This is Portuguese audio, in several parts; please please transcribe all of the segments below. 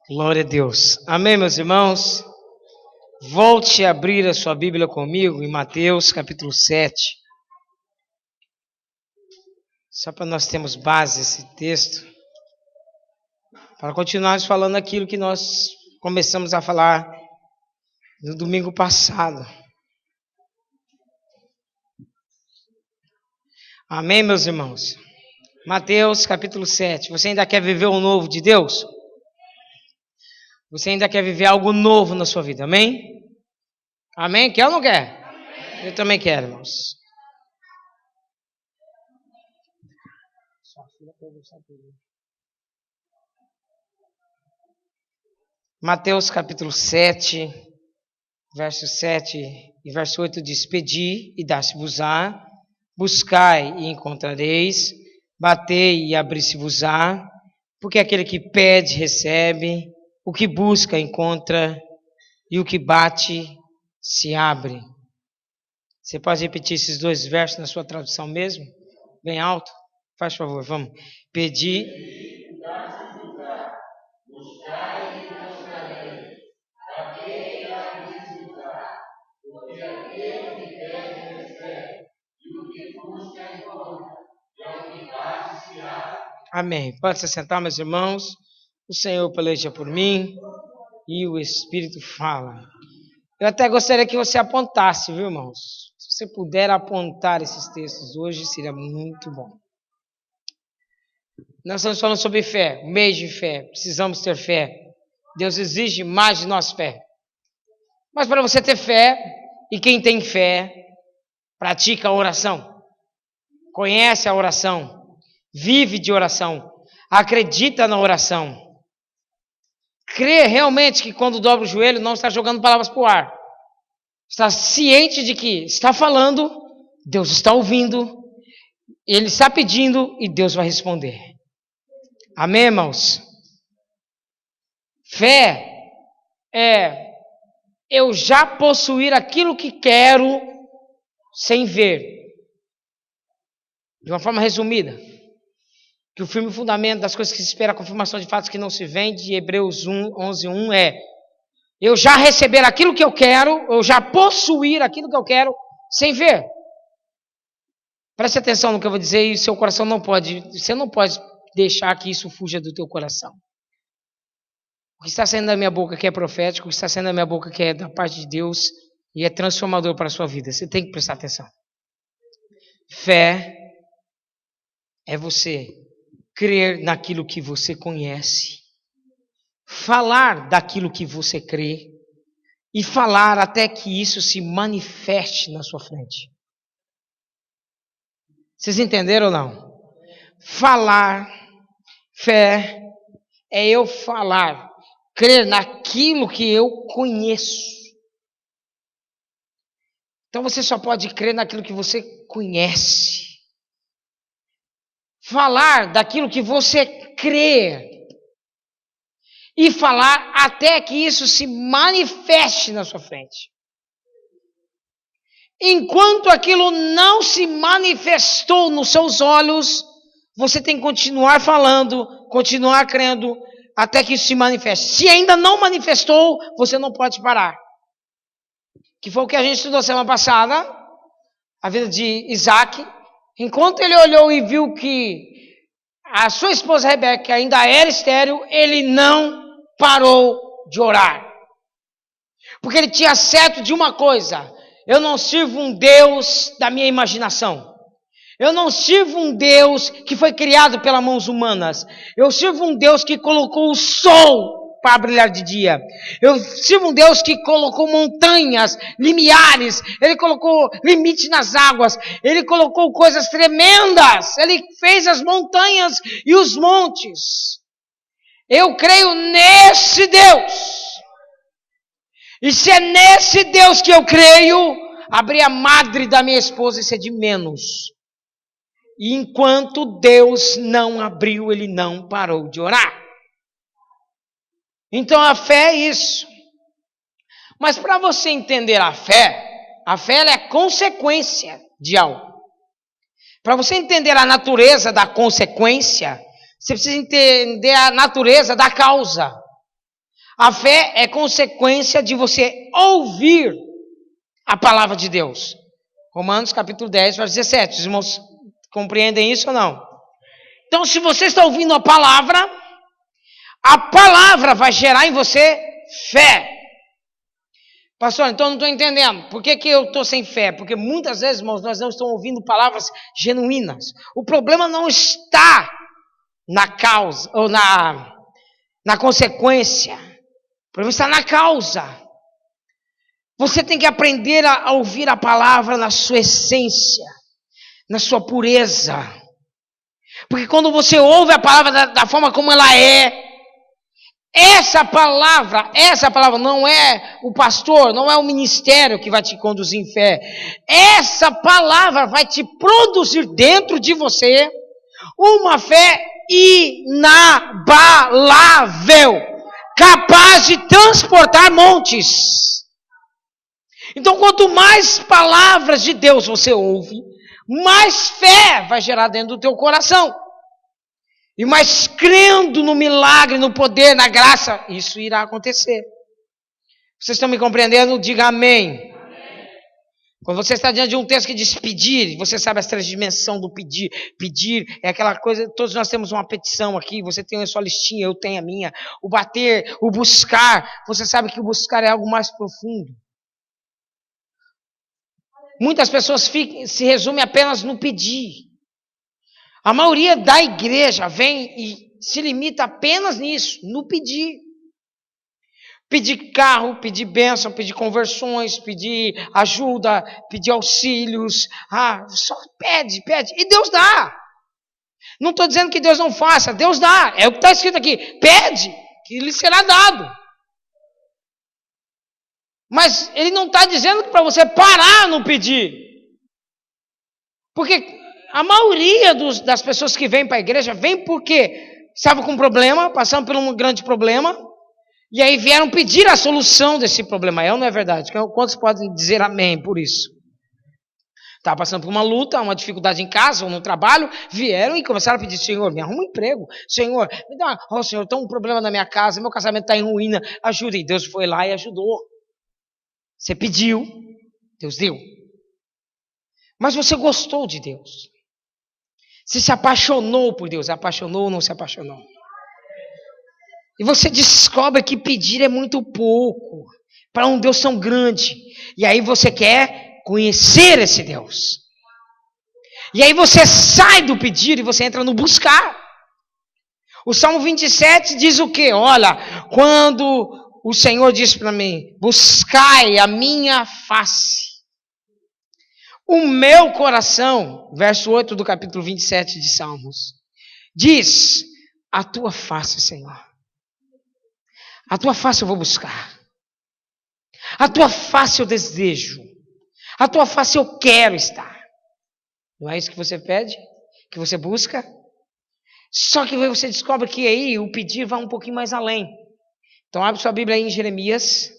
Glória a Deus. Amém, meus irmãos? Volte a abrir a sua Bíblia comigo em Mateus capítulo 7. Só para nós termos base esse texto. Para continuarmos falando aquilo que nós começamos a falar no domingo passado. Amém, meus irmãos? Mateus capítulo 7. Você ainda quer viver o novo de Deus? Você ainda quer viver algo novo na sua vida, amém? Amém? Quer ou não quer? Amém. Eu também quero, irmãos. Mateus capítulo 7, verso 7 e verso 8 diz: Pedi e dá-se-vos-á, buscai e encontrareis, batei e abri-se-vos-á, porque aquele que pede recebe, o que busca encontra, e o que bate se abre. Você pode repetir esses dois versos na sua tradução mesmo? Bem alto? Faz favor, vamos. Pedir, buscar e encontrarei, bater e abrir-se-vos-á, porque aquele que pede recebe, e o que busca encontra, e o que bate se abre. Amém. Pode se sentar, meus irmãos. O Senhor peleja por mim e o Espírito fala. Eu até gostaria que você apontasse, viu, irmãos? Se você puder apontar esses textos hoje, seria muito bom. Nós estamos falando sobre fé, mês de fé. Precisamos ter fé. Deus exige mais de nós fé. Mas para você ter fé, e quem tem fé, pratica a oração. Conhece a oração. Vive de oração. Acredita na oração. Crê realmente que quando dobra o joelho não está jogando palavras para o ar. Está ciente de que está falando, Deus está ouvindo, Ele está pedindo e Deus vai responder. Amém, irmãos? Fé é eu já possuir aquilo que quero sem ver. De uma forma resumida. Que o firme fundamento das coisas que se espera, a confirmação de fatos que não se vêem, de Hebreus 11:1 é: eu já receber aquilo que eu quero, eu já possuir aquilo que eu quero, sem ver. Preste atenção no que eu vou dizer e seu coração não pode, você não pode deixar que isso fuja do teu coração. O que está saindo da minha boca que é profético, o que está saindo da minha boca que é da parte de Deus e é transformador para a sua vida. Você tem que prestar atenção. Fé é você crer naquilo que você conhece, falar daquilo que você crê e falar até que isso se manifeste na sua frente. Vocês entenderam ou não? Falar, fé, é eu falar, crer naquilo que eu conheço. Então você só pode crer naquilo que você conhece. Falar daquilo que você crê. E falar até que isso se manifeste na sua frente. Enquanto aquilo não se manifestou nos seus olhos, você tem que continuar falando, continuar crendo, até que isso se manifeste. Se ainda não manifestou, você não pode parar. Que foi o que a gente estudou semana passada, a vida de Isaac. Enquanto ele olhou e viu que a sua esposa Rebeca ainda era estéril, ele não parou de orar. Porque ele tinha certo de uma coisa: eu não sirvo um Deus da minha imaginação. Eu não sirvo um Deus que foi criado pelas mãos humanas. Eu sirvo um Deus que colocou o sol para brilhar de dia. Eu sirvo um Deus que colocou montanhas, limiares. Ele colocou limite nas águas. Ele colocou coisas tremendas. Ele fez as montanhas e os montes. Eu creio nesse Deus. E se é nesse Deus que eu creio, abrir a madre da minha esposa, isso é de menos. E enquanto Deus não abriu, ele não parou de orar. Então a fé é isso. Mas para você entender a fé ela é consequência de algo. Para você entender a natureza da consequência, você precisa entender a natureza da causa. A fé é consequência de você ouvir a palavra de Deus. Romanos capítulo 10, verso 17. Os irmãos compreendem isso ou não? Então, se você está ouvindo a palavra vai gerar em você fé. Pastor, então eu não estou entendendo. Por que eu estou sem fé? Porque muitas vezes, irmãos, nós não estamos ouvindo palavras genuínas. O problema não está na causa ou na consequência. O problema está na causa. Você tem que aprender a ouvir a palavra na sua essência, na sua pureza. Porque quando você ouve a palavra da forma como ela é, essa palavra não é o pastor, não é o ministério que vai te conduzir em fé. Essa palavra vai te produzir dentro de você uma fé inabalável, capaz de transportar montes. Então, quanto mais palavras de Deus você ouve, mais fé vai gerar dentro do teu coração. E mais crendo no milagre, no poder, na graça, isso irá acontecer. Vocês estão me compreendendo? Diga amém. Amém. Quando você está diante de um texto que diz pedir, você sabe as três dimensões do pedir. Pedir é aquela coisa, todos nós temos uma petição aqui, você tem a sua listinha, eu tenho a minha. O bater, o buscar, você sabe que o buscar é algo mais profundo. Muitas pessoas se resumem apenas no pedir. A maioria da igreja vem e se limita apenas nisso, no pedir. Pedir carro, pedir bênção, pedir conversões, pedir ajuda, pedir auxílios. Só pede. E Deus dá. Não estou dizendo que Deus não faça, Deus dá. É o que está escrito aqui. Pede, que lhe será dado. Mas Ele não está dizendo para você parar no pedir. Porque a maioria das pessoas que vêm para a igreja vem porque estavam com um problema, passando por um grande problema, e aí vieram pedir a solução desse problema. Não é verdade? Quantos podem dizer amém por isso? Estava passando por uma luta, uma dificuldade em casa ou no trabalho, vieram e começaram a pedir: Senhor, me arruma um emprego. Senhor, me dá, Senhor, tem um problema na minha casa, meu casamento está em ruína, ajuda. E Deus foi lá e ajudou. Você pediu, Deus deu. Mas você gostou de Deus. Você se apaixonou por Deus. Apaixonou ou não se apaixonou? E você descobre que pedir é muito pouco para um Deus tão grande. E aí você quer conhecer esse Deus. E aí você sai do pedir e você entra no buscar. O Salmo 27 diz o quê? Olha, quando o Senhor disse para mim: buscai a minha face. O meu coração, verso 8 do capítulo 27 de Salmos, diz: a tua face, Senhor. A tua face eu vou buscar. A tua face eu desejo. A tua face eu quero estar. Não é isso que você pede? Que você busca? Só que você descobre que aí o pedir vai um pouquinho mais além. Então abre sua Bíblia aí em Jeremias,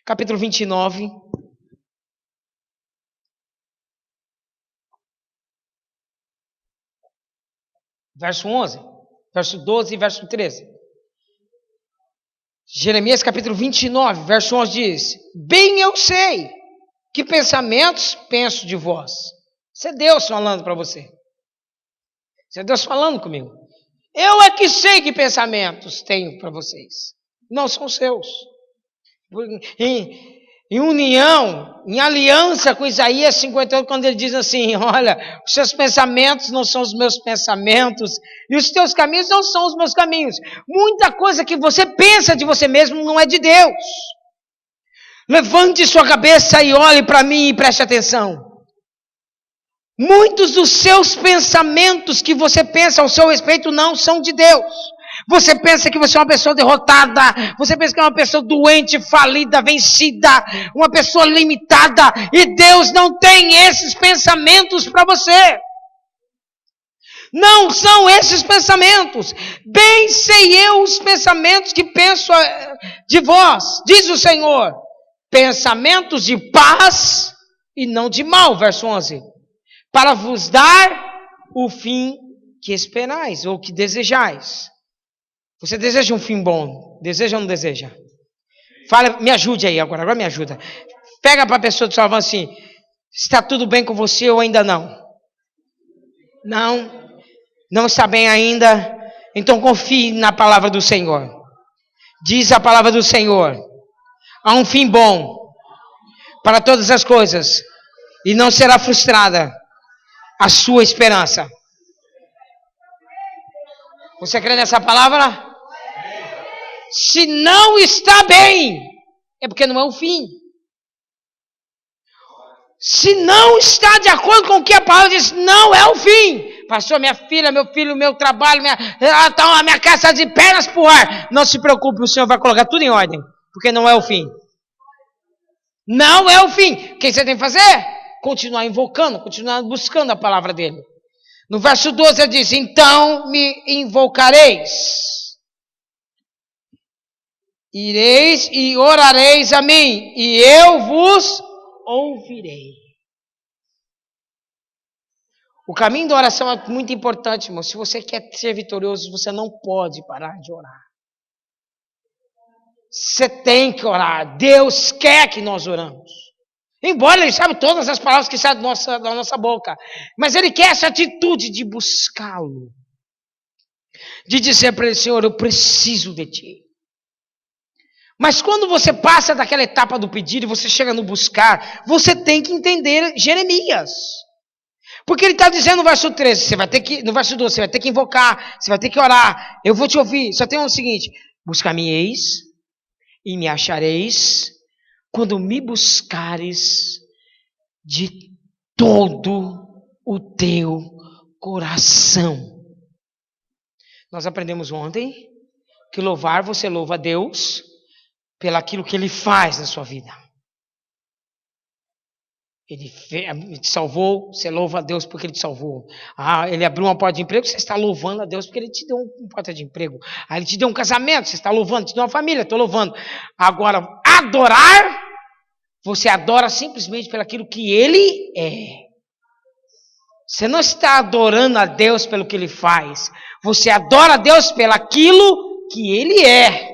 capítulo 29. Verso 11, verso 12 e verso 13. Jeremias capítulo 29, verso 11 diz: bem eu sei que pensamentos penso de vós. Isso é Deus falando para você. Isso é Deus falando comigo. Eu é que sei que pensamentos tenho para vocês. Não são seus. Em união, em aliança com Isaías 58, quando ele diz assim: olha, os seus pensamentos não são os meus pensamentos, e os teus caminhos não são os meus caminhos. Muita coisa que você pensa de você mesmo não é de Deus. Levante sua cabeça e olhe para mim e preste atenção. Muitos dos seus pensamentos que você pensa ao seu respeito não são de Deus. Você pensa que você é uma pessoa derrotada, você pensa que é uma pessoa doente, falida, vencida, uma pessoa limitada, e Deus não tem esses pensamentos para você. Não são esses pensamentos. Bem sei eu os pensamentos que penso de vós, diz o Senhor. Pensamentos de paz e não de mal, verso 11. Para vos dar o fim que esperais ou que desejais. Você deseja um fim bom? Deseja ou não deseja? Fala, me ajude aí agora me ajuda. Pega para a pessoa do salvão assim, está tudo bem com você ou ainda não? Não está bem ainda? Então confie na palavra do Senhor. Diz a palavra do Senhor. Há um fim bom para todas as coisas e não será frustrada a sua esperança. Você crê nessa palavra? Se não está bem, é porque não é o fim. Se não está de acordo com o que a palavra diz, não é o fim. Pastor, minha filha, meu filho, meu trabalho, a minha casa está de pernas pro ar. Não se preocupe, o Senhor vai colocar tudo em ordem, porque não é o fim. Não é o fim. O que você tem que fazer? Continuar invocando, continuar buscando a palavra dele. No verso 12 ele diz, então me invocareis. Ireis e orareis a mim, e eu vos ouvirei. O caminho da oração é muito importante, irmão. Se você quer ser vitorioso, você não pode parar de orar. Você tem que orar. Deus quer que nós oramos. Embora Ele sabe todas as palavras que saem da nossa boca. Mas Ele quer essa atitude de buscá-lo. De dizer para Ele, Senhor, eu preciso de Ti. Mas quando você passa daquela etapa do pedir e você chega no buscar, você tem que entender Jeremias. Porque ele está dizendo no verso 13, você vai ter que, no verso 12, você vai ter que invocar, você vai ter que orar, eu vou te ouvir. Só tem o seguinte, buscar-me-eis e me achareis quando me buscares de todo o teu coração. Nós aprendemos ontem que louvar, você louva a Deus pelo aquilo que Ele faz na sua vida. Ele te salvou, você louva a Deus porque Ele te salvou. Ele abriu uma porta de emprego, você está louvando a Deus porque Ele te deu uma porta de emprego. Ele te deu um casamento, você está louvando, te deu uma família, estou louvando. Agora, adorar, você adora simplesmente pelo aquilo que Ele é. Você não está adorando a Deus pelo que Ele faz. Você adora a Deus pelo aquilo que Ele é.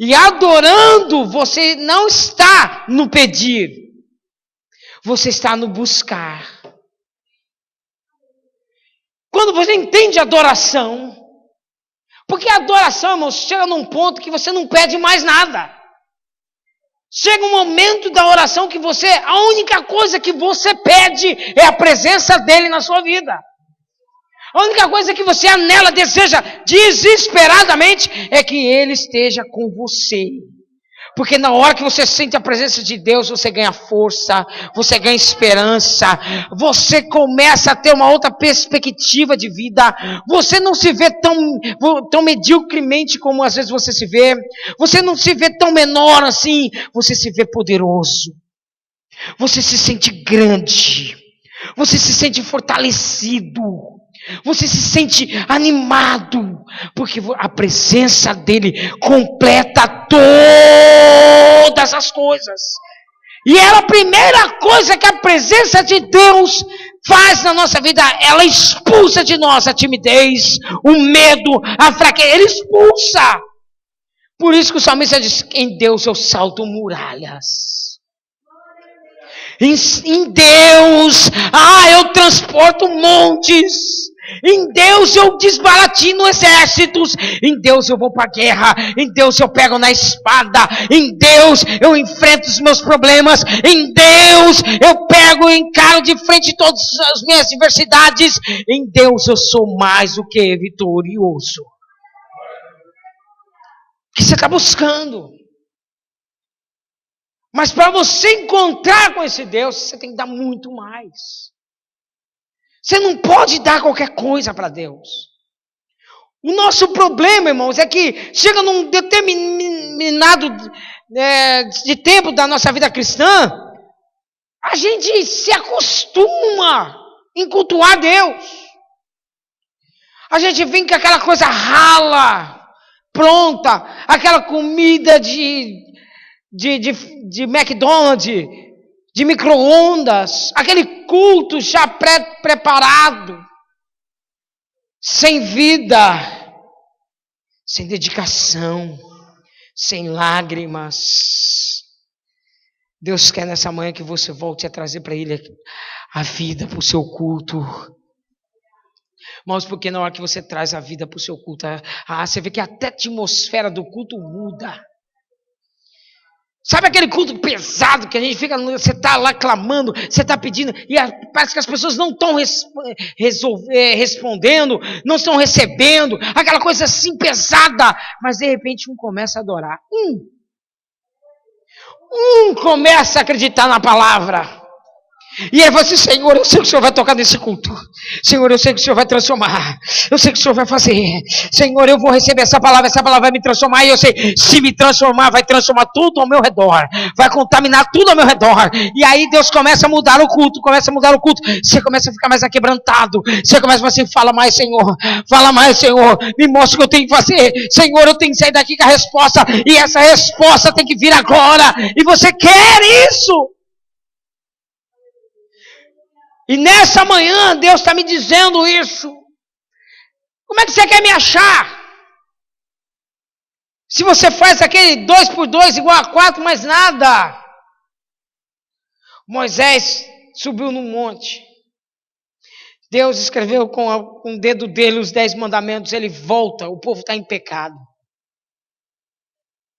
E adorando, você não está no pedir. Você está no buscar. Quando você entende adoração, porque a adoração, irmãos, chega num ponto que você não pede mais nada. Chega um momento da oração que a única coisa que você pede é a presença dele na sua vida. A única coisa que você anela, deseja desesperadamente é que ele esteja com você. Porque na hora que você sente a presença de Deus, você ganha força, você ganha esperança, você começa a ter uma outra perspectiva de vida, você não se vê tão medíocremente como às vezes você se vê, você não se vê tão menor assim, você se vê poderoso, você se sente grande, você se sente fortalecido, você se sente animado, porque a presença dele completa todas as coisas. E é a primeira coisa que a presença de Deus faz na nossa vida. Ela expulsa de nós a timidez, o medo, a fraqueza. Ele expulsa. Por isso que o salmista diz, em Deus eu salto muralhas. Em Deus, eu transporto montes. Em Deus eu desbaratino exércitos. Em Deus eu vou para a guerra. Em Deus eu pego na espada. Em Deus eu enfrento os meus problemas. Em Deus eu pego e encaro de frente todas as minhas adversidades. Em Deus eu sou mais do que vitorioso. O que você está buscando? Mas para você encontrar com esse Deus, você tem que dar muito mais. Você não pode dar qualquer coisa para Deus. O nosso problema, irmãos, é que chega num determinado de tempo da nossa vida cristã, a gente se acostuma em cultuar Deus. A gente vem com aquela coisa rala, pronta, aquela comida de McDonald's, de micro-ondas, aquele culto já pré-preparado, sem vida. sem dedicação, sem lágrimas. Deus quer nessa manhã que você volte a trazer para Ele a vida para o seu culto. Mas porque na hora que você traz a vida para o seu culto, você vê que até a atmosfera do culto muda. Sabe aquele culto pesado que a gente fica, você está lá clamando, você está pedindo, e parece que as pessoas não estão respondendo, não estão recebendo, aquela coisa assim pesada, mas de repente um começa a adorar. Um começa a acreditar na palavra. E ele fala assim: Senhor, eu sei que o Senhor vai tocar nesse culto. Senhor, eu sei que o Senhor vai transformar. Eu sei que o Senhor vai fazer. Senhor, eu vou receber essa palavra vai me transformar. E eu sei, se me transformar, vai transformar tudo ao meu redor. Vai contaminar tudo ao meu redor. E aí Deus começa a mudar o culto. Você começa a ficar mais aquebrantado. Você começa a falar assim: fala mais, Senhor. Fala mais, Senhor. Me mostra o que eu tenho que fazer. Senhor, eu tenho que sair daqui com a resposta. E essa resposta tem que vir agora. E você quer isso? E nessa manhã Deus está me dizendo isso. Como é que você quer me achar? Se você faz aquele 2 por 2 igual a 4, mais nada. Moisés subiu num monte. Deus escreveu com o dedo dele os 10 mandamentos. Ele volta, o povo está em pecado.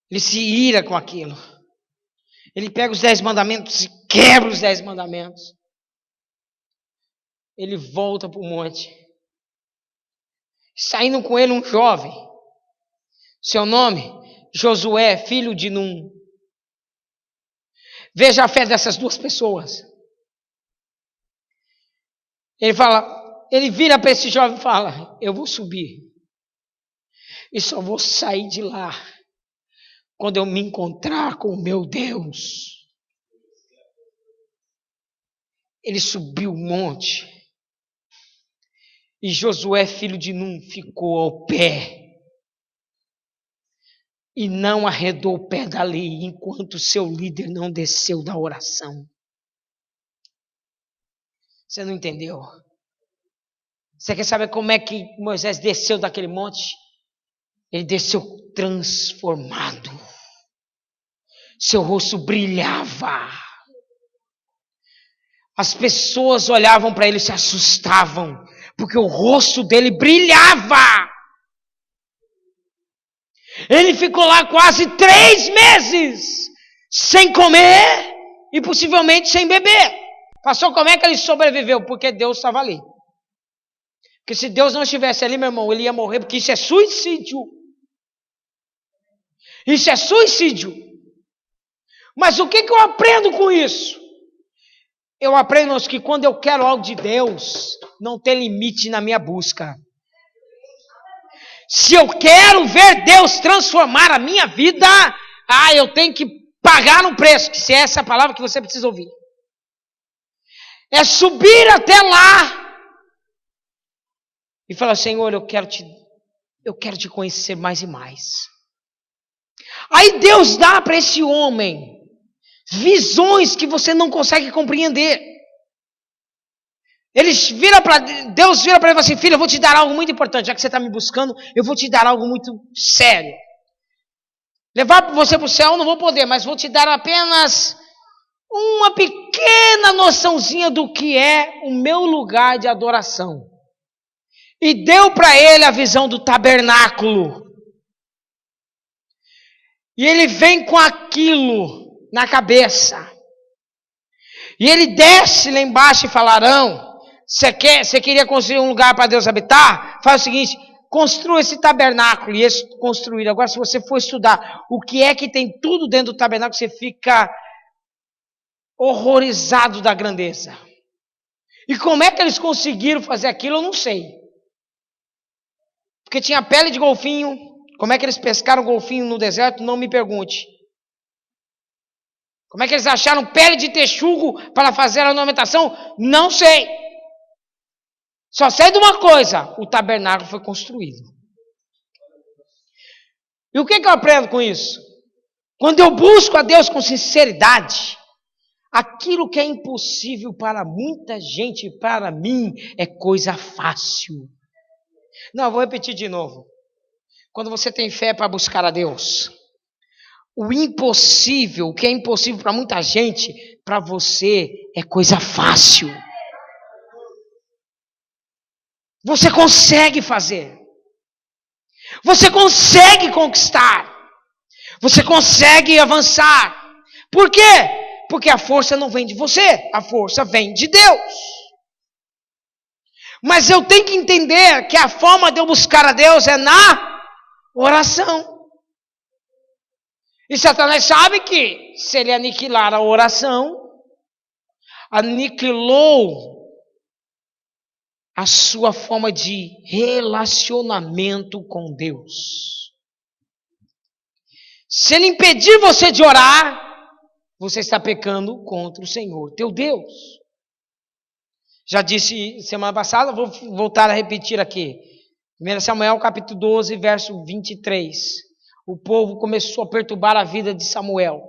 Ele se ira com aquilo. Ele pega os 10 mandamentos e quebra os 10 mandamentos. Ele volta para o monte. Saindo com ele um jovem. Seu nome, Josué, filho de Num. Veja a fé dessas duas pessoas. Ele vira para esse jovem e fala: eu vou subir. E só vou sair de lá quando eu me encontrar com o meu Deus. Ele subiu o monte. E Josué, filho de Num, ficou ao pé. E não arredou o pé dali, enquanto seu líder não desceu da oração. Você não entendeu? Você quer saber como é que Moisés desceu daquele monte? Ele desceu transformado. Seu rosto brilhava. As pessoas olhavam para ele e se assustavam, porque o rosto dele brilhava. Ele ficou lá quase 3 meses, sem comer e possivelmente sem beber. Pastor, como é que ele sobreviveu? Porque Deus estava ali. Porque se Deus não estivesse ali, meu irmão, ele ia morrer, porque isso é suicídio. Isso é suicídio. Mas o que eu aprendo com isso? Eu aprendo que quando eu quero algo de Deus, não tem limite na minha busca. Se eu quero ver Deus transformar a minha vida, eu tenho que pagar um preço, que se é essa a palavra que você precisa ouvir. É subir até lá e falar: Senhor, eu quero te conhecer mais e mais. Aí Deus dá para esse homem visões que você não consegue compreender. Deus vira para ele e fala assim: filho, eu vou te dar algo muito importante. Já que você está me buscando, eu vou te dar algo muito sério. Levar você para o céu eu não vou poder, mas vou te dar apenas uma pequena noçãozinha do que é o meu lugar de adoração. E deu para ele a visão do tabernáculo. E ele vem com aquilo na cabeça. E ele desce lá embaixo e fala: Arão, você queria construir um lugar para Deus habitar? Faz o seguinte, construa esse tabernáculo. E eles construíram. Agora, se você for estudar o que é que tem tudo dentro do tabernáculo, você fica horrorizado da grandeza. E como é que eles conseguiram fazer aquilo, eu não sei. Porque tinha pele de golfinho. Como é que eles pescaram golfinho no deserto? Não me pergunte. Como é que eles acharam pele de texugo para fazer a ornamentação? Não sei. Só sei de uma coisa: o tabernáculo foi construído. E o que eu aprendo com isso? Quando eu busco a Deus com sinceridade, aquilo que é impossível para muita gente, para mim, é coisa fácil. Não, eu vou repetir de novo. Quando você tem fé para buscar a Deus, o impossível, o que é impossível para muita gente, para você é coisa fácil. Você consegue fazer. Você consegue conquistar. Você consegue avançar. Por quê? Porque a força não vem de você, a força vem de Deus. Mas eu tenho que entender que a forma de eu buscar a Deus é na oração. E Satanás sabe que se ele aniquilar a oração, aniquilou a sua forma de relacionamento com Deus. Se ele impedir você de orar, você está pecando contra o Senhor, teu Deus. Já disse semana passada, vou voltar a repetir aqui. 1 Samuel capítulo 12, verso 23. O povo começou a perturbar a vida de Samuel.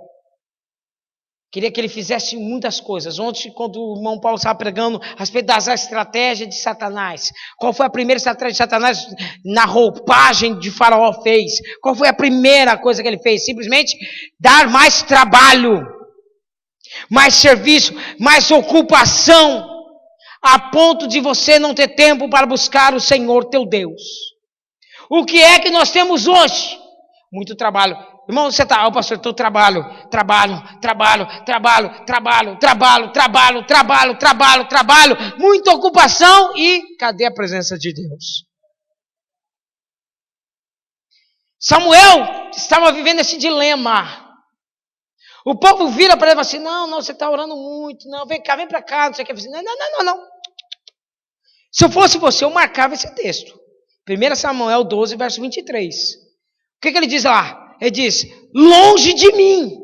Queria que ele fizesse muitas coisas. Ontem, quando o irmão Paulo estava pregando a respeito das estratégias de Satanás. Qual foi a primeira estratégia de Satanás na roupagem de Faraó fez? Qual foi a primeira coisa que ele fez? Simplesmente dar mais trabalho, mais serviço, mais ocupação, a ponto de você não ter tempo para buscar o Senhor teu Deus. O que é que nós temos hoje? Muito trabalho. Irmão, você está, pastor, eu trabalho, muita ocupação e cadê a presença de Deus? Samuel estava vivendo esse dilema. O povo vira para ele e fala assim, não, você está orando muito, não, vem cá, vem para cá, não sei o que. Não. Se eu fosse você, eu marcava esse texto. 1 Samuel 12, verso 23. O que ele diz lá? Ele diz, longe de mim,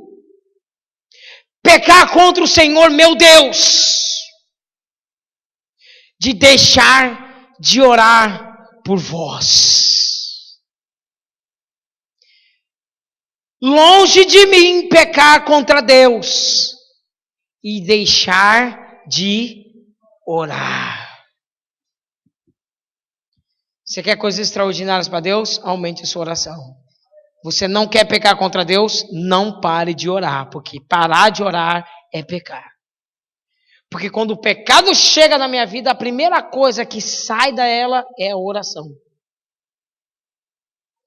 pecar contra o Senhor meu Deus, de deixar de orar por vós. Longe de mim pecar contra Deus e deixar de orar. Você quer coisas extraordinárias para Deus? Aumente a sua oração. Você não quer pecar contra Deus? Não pare de orar, porque parar de orar é pecar. Porque quando o pecado chega na minha vida, a primeira coisa que sai dela é a oração.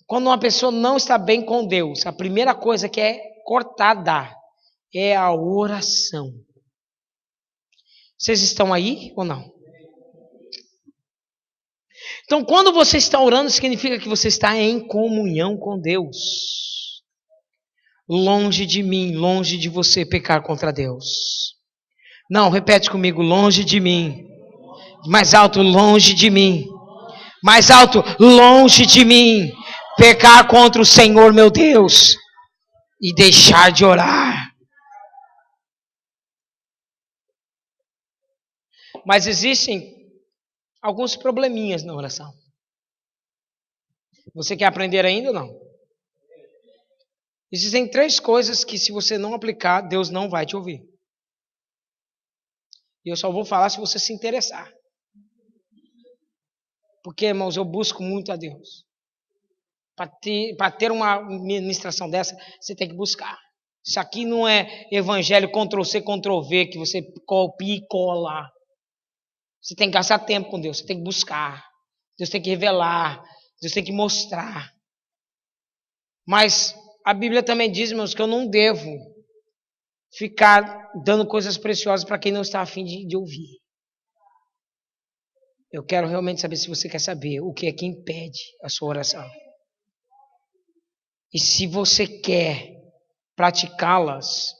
Quando uma pessoa não está bem com Deus, a primeira coisa que é cortada é a oração. Vocês estão aí ou não? Então, quando você está orando, significa que você está em comunhão com Deus. Longe de mim, longe de você pecar contra Deus. Não, repete comigo, longe de mim. Mais alto, longe de mim. Mais alto, longe de mim. Pecar contra o Senhor, meu Deus. E deixar de orar. Mas existem alguns probleminhas na oração. Você quer aprender ainda ou não? Existem 3 coisas que se você não aplicar, Deus não vai te ouvir. E eu só vou falar se você se interessar. Porque, irmãos, eu busco muito a Deus. Para ter uma ministração dessa, você tem que buscar. Isso aqui não é evangelho Ctrl-C, Ctrl-V, que você copia e cola. Você tem que gastar tempo com Deus, você tem que buscar. Deus tem que revelar, Deus tem que mostrar. Mas a Bíblia também diz, irmãos, que eu não devo ficar dando coisas preciosas para quem não está a fim de ouvir. Eu quero realmente saber se você quer saber o que é que impede a sua oração. E se você quer praticá-las,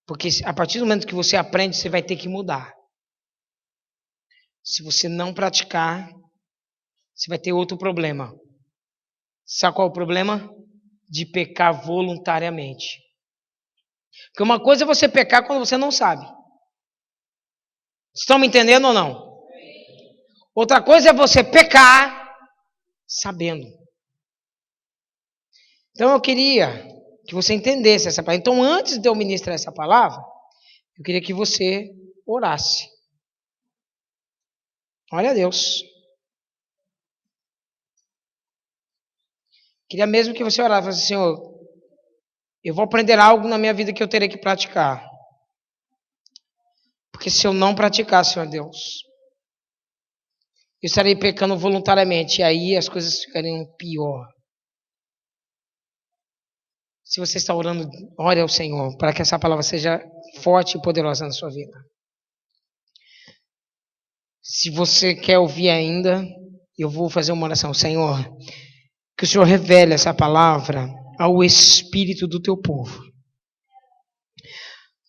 porque a partir do momento que você aprende, você vai ter que mudar. Se você não praticar, você vai ter outro problema. Sabe qual é o problema? De pecar voluntariamente. Porque uma coisa é você pecar quando você não sabe. Estão me entendendo ou não? Outra coisa é você pecar sabendo. Então eu queria que você entendesse essa palavra. Então antes de eu ministrar essa palavra, eu queria que você orasse. Olha a Deus. Queria mesmo que você orasse, assim, Senhor, eu vou aprender algo na minha vida que eu terei que praticar. Porque se eu não praticar, Senhor Deus, eu estarei pecando voluntariamente. E aí as coisas ficariam pior. Se você está orando, ore ao Senhor, para que essa palavra seja forte e poderosa na sua vida. Se você quer ouvir ainda, eu vou fazer uma oração. Senhor, que o Senhor revele essa palavra ao espírito do teu povo.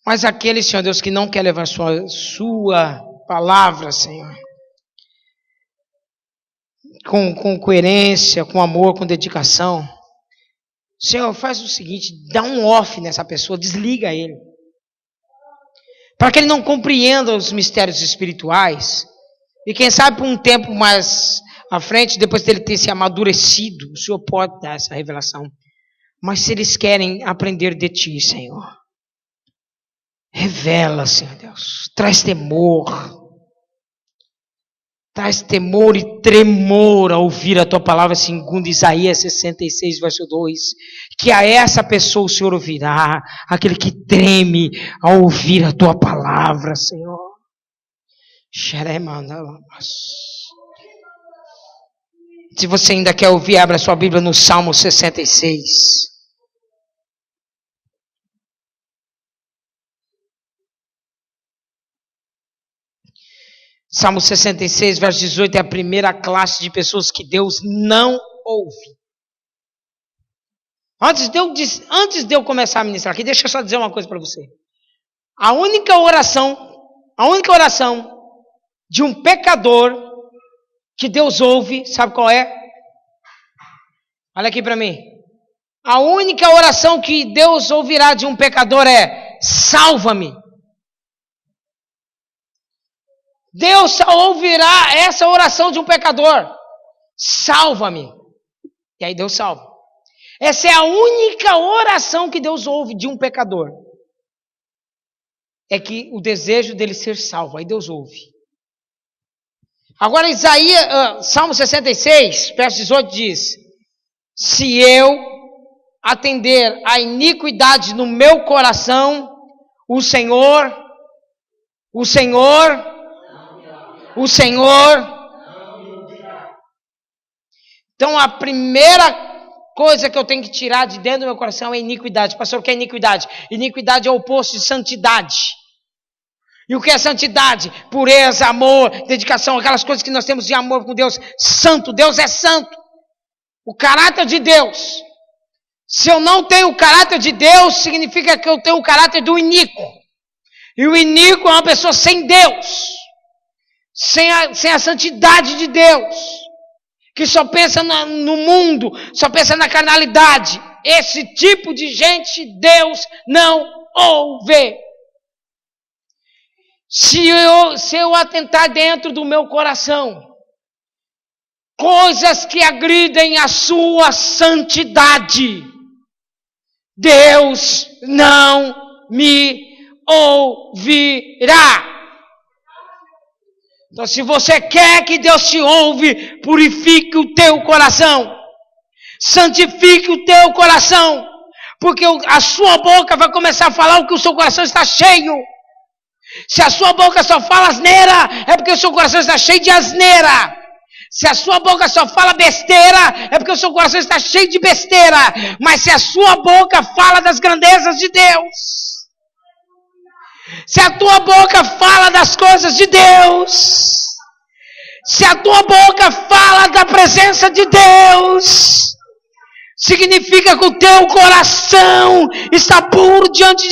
Mas aquele, Senhor Deus, que não quer levar sua palavra, Senhor, com coerência, com amor, com dedicação, Senhor, faz o seguinte, dá um off nessa pessoa, desliga ele. Para que ele não compreenda os mistérios espirituais. E quem sabe por um tempo mais à frente, depois dele ter se amadurecido, o Senhor pode dar essa revelação. Mas se eles querem aprender de Ti, Senhor, revela, Senhor Deus, traz temor. Traz temor e tremor ao ouvir a tua palavra, segundo Isaías 66, verso 2. Que a essa pessoa o Senhor ouvirá, aquele que treme ao ouvir a tua palavra, Senhor. Se você ainda quer ouvir, abra sua Bíblia no Salmo 66. Salmo 66, verso 18, é a primeira classe de pessoas que Deus não ouve. Antes de eu começar a ministrar aqui, deixa eu só dizer uma coisa para você. A única oração de um pecador que Deus ouve, sabe qual é? Olha aqui para mim. A única oração que Deus ouvirá de um pecador é: salva-me. Deus só ouvirá essa oração de um pecador: salva-me. E aí Deus salva. Essa é a única oração que Deus ouve de um pecador. É que o desejo dele ser salvo. Aí Deus ouve. Agora Salmo 66, verso 18 diz: se eu atender a iniquidade no meu coração, o Senhor Então a primeira coisa que eu tenho que tirar de dentro do meu coração é iniquidade. Pastor, o que é iniquidade? Iniquidade é o oposto de santidade. E o que é santidade? Pureza, amor, dedicação, aquelas coisas que nós temos de amor com Deus. Santo, Deus é santo. O caráter de Deus. Se eu não tenho o caráter de Deus, significa que eu tenho o caráter do iníquo. E o iníquo é uma pessoa sem Deus. Sem a santidade de Deus, que só pensa no mundo, só pensa na carnalidade. Esse tipo de gente Deus não ouve. Se eu atentar dentro do meu coração coisas que agridem a sua santidade, Deus não me ouvirá. Então, se você quer que Deus te ouve, purifique o teu coração. Santifique o teu coração. Porque a sua boca vai começar a falar o que o seu coração está cheio. Se a sua boca só fala asneira, é porque o seu coração está cheio de asneira. Se a sua boca só fala besteira, é porque o seu coração está cheio de besteira. Mas se a sua boca fala das grandezas de Deus, se a tua boca fala das coisas de Deus, se a tua boca fala da presença de Deus, significa que o teu coração está puro diante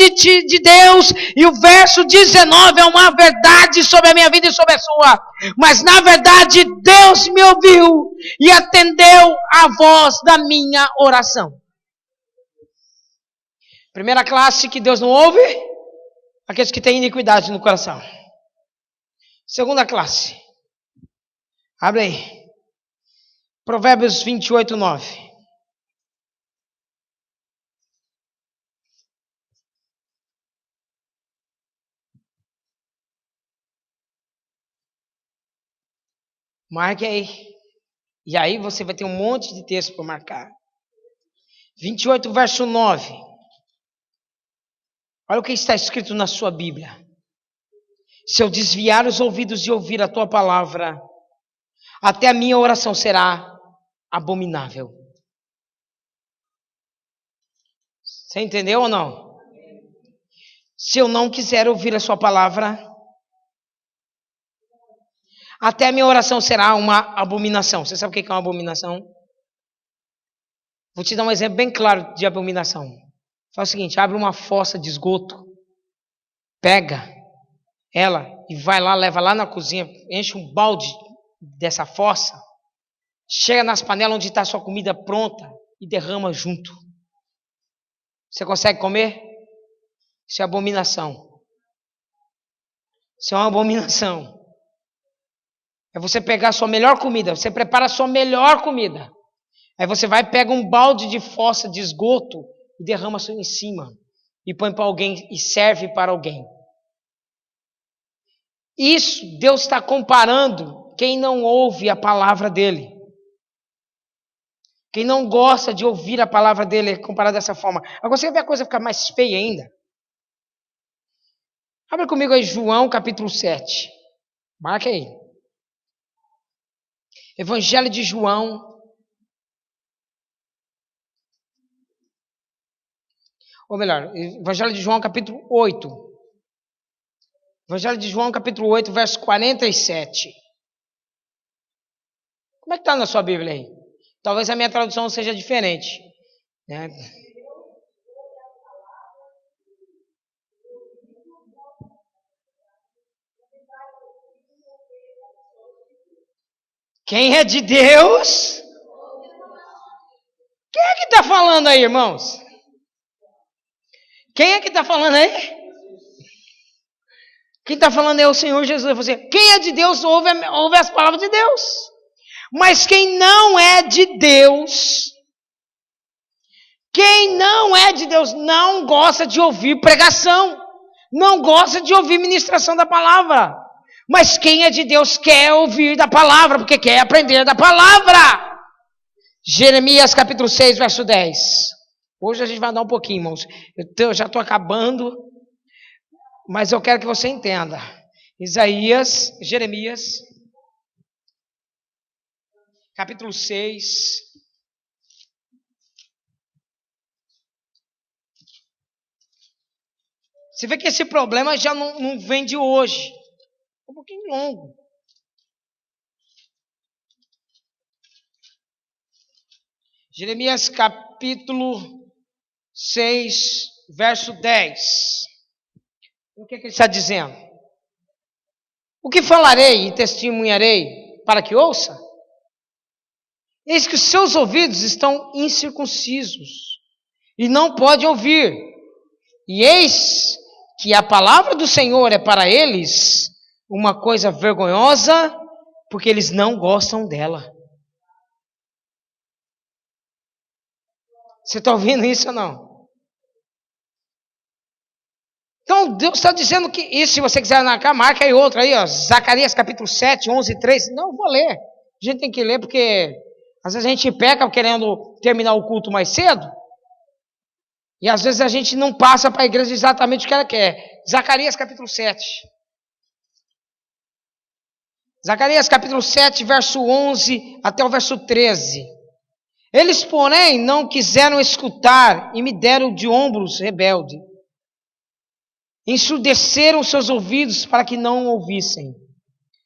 de Deus. E o verso 19 é uma verdade sobre a minha vida e sobre a sua. Mas na verdade Deus me ouviu e atendeu a voz da minha oração. Primeira classe que Deus não ouve: aqueles que têm iniquidade no coração. Segunda classe. Abre aí. Provérbios 28, 9. Marque aí. E aí você vai ter um monte de texto para marcar. 28, verso 9. Olha o que está escrito na sua Bíblia. Se eu desviar os ouvidos de ouvir a tua palavra, até a minha oração será abominável. Você entendeu ou não? Se eu não quiser ouvir a sua palavra, até a minha oração será uma abominação. Você sabe o que é uma abominação? Vou te dar um exemplo bem claro de abominação. Faz o seguinte, abre uma fossa de esgoto, pega ela e vai lá, leva lá na cozinha, enche um balde dessa fossa, chega nas panelas onde está a sua comida pronta e derrama junto. Você consegue comer? Isso é abominação. Isso é uma abominação. É você pegar a sua melhor comida, você prepara a sua melhor comida. Aí você vai, pega um balde de fossa de esgoto e derrama em cima. E põe para alguém e serve para alguém. Isso Deus está comparando quem não ouve a palavra dele. Quem não gosta de ouvir a palavra dele é comparado dessa forma. Agora você vê a coisa ficar mais feia ainda. Abre comigo aí João capítulo 7. Marca aí. Evangelho de João. Ou melhor, Evangelho de João capítulo 8. Evangelho de João capítulo 8, verso 47. Como é que está na sua Bíblia aí? Talvez a minha tradução seja diferente, né? Quem é de Deus? Quem é que está falando aí, irmãos? Quem é que está falando aí? Quem está falando é o Senhor Jesus. Você, quem é de Deus ouve as palavras de Deus. Mas quem não é de Deus, não gosta de ouvir pregação, não gosta de ouvir ministração da palavra. Mas quem é de Deus quer ouvir da palavra, porque quer aprender da palavra. Jeremias capítulo 6, verso 10. Hoje a gente vai dar um pouquinho, irmãos. Eu já estou acabando, mas eu quero que você entenda. Jeremias, capítulo 6. Você vê que esse problema já não vem de hoje. É um pouquinho longo. Jeremias capítulo 6, verso 10. O que ele está dizendo? O que falarei e testemunharei para que ouça? Eis que os seus ouvidos estão incircuncisos e não podem ouvir. E eis que a palavra do Senhor é para eles uma coisa vergonhosa, porque eles não gostam dela. Você está ouvindo isso ou não? Então Deus está dizendo que isso, se você quiser marcar, marca aí outra aí, ó, Zacarias capítulo 7, 11 e 13. Não, vou ler. A gente tem que ler porque às vezes a gente peca querendo terminar o culto mais cedo. E às vezes a gente não passa para a igreja exatamente o que ela quer. Zacarias capítulo 7. Zacarias capítulo 7, verso 11 até o verso 13. Eles, porém, não quiseram escutar e me deram de ombros rebelde. Ensurdeceram seus ouvidos para que não ouvissem.